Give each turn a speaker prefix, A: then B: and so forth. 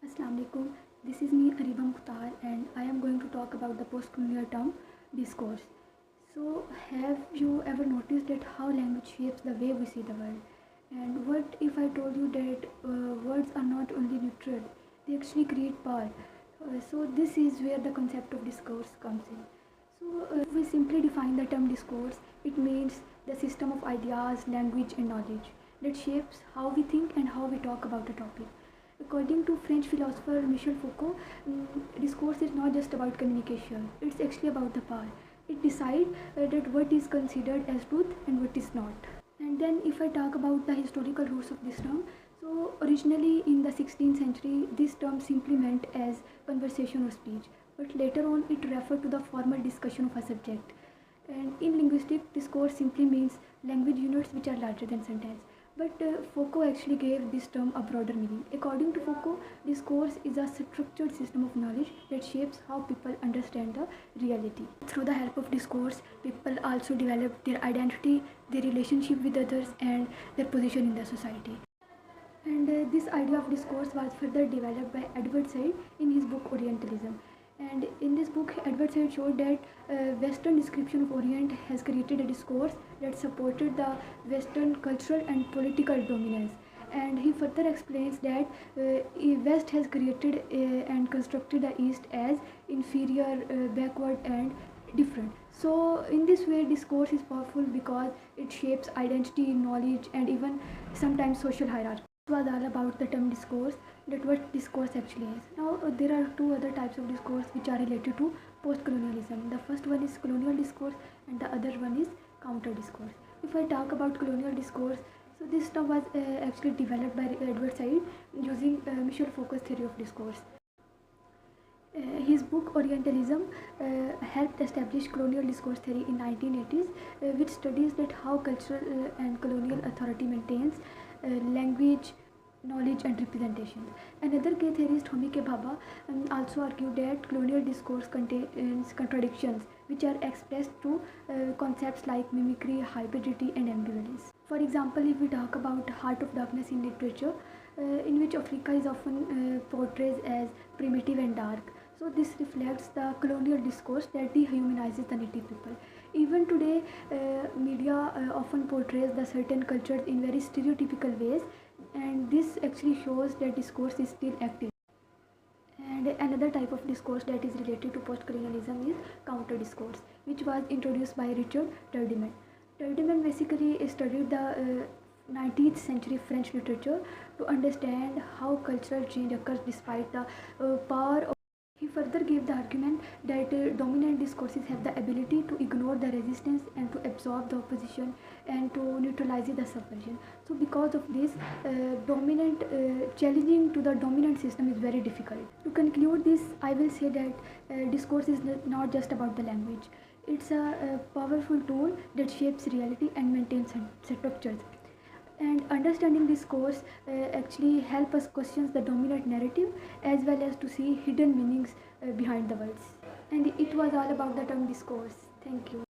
A: Assalamu alaikum. This is me Areeba Mukhtar and I am going to talk about the post-colonial term discourse. So have you ever noticed that how language shapes the way we see the world? And what if I told you that words are not only neutral, they actually create power. So this is where the concept of discourse comes in. So if we simply define the term discourse, it means the system of ideas, language and knowledge that shapes how we think and how we talk about a topic. According to French philosopher Michel Foucault, discourse is not just about communication, it's actually about the power. It decides that what is considered as truth and what is not. And then, if I talk about the historical roots of this term, so originally in the 16th century, this term simply meant as conversation or speech, but later on it referred to the formal discussion of a subject. And in linguistics, discourse simply means language units which are larger than sentence. But Foucault actually gave this term a broader meaning. According to Foucault, discourse is a structured system of knowledge that shapes how people understand the reality. Through the help of discourse, people also develop their identity, their relationship with others, and their position in the society. And this idea of discourse was further developed by Edward Said in his book Orientalism. And in this book, Edward Said showed that Western description of Orient has created a discourse that supported the Western cultural and political dominance. And he further explains that West has created and constructed the East as inferior, backward, and different. So, in this way, discourse is powerful because it shapes identity, knowledge, and even sometimes social hierarchy. It was all about the term discourse, that what discourse actually is. Now there are two other types of discourse which are related to post-colonialism. The first one is colonial discourse and the other one is counter discourse. If I talk about colonial discourse, so this term was actually developed by Edward Said using Michel Foucault's theory of discourse. His book Orientalism helped establish colonial discourse theory in 1980s, which studies that how cultural and colonial authority maintains language, knowledge and representation. Another key theorist, Homi K. Bhabha, also argued that colonial discourse contains contradictions which are expressed through concepts like mimicry, hybridity and ambivalence. For example, if we talk about Heart of Darkness in literature, in which Africa is often portrayed as primitive and dark. So this reflects the colonial discourse that dehumanizes the native people. Even today, media often portrays the certain cultures in very stereotypical ways, and this actually shows that discourse is still active. And another type of discourse that is related to post-colonialism is counter-discourse, which was introduced by Richard Turdeman. Turdeman basically studied the 19th century French literature to understand how cultural change occurs despite the power of. He further gave the argument that dominant discourses have the ability to ignore the resistance and to absorb the opposition and to neutralize the subversion. So because of this, challenging to the dominant system is very difficult. To conclude this, I will say that discourse is not just about the language. It's a powerful tool that shapes reality and maintains structures. And understanding this course actually help us question the dominant narrative as well as to see hidden meanings behind the words. And it was all about the term discourse. Thank you.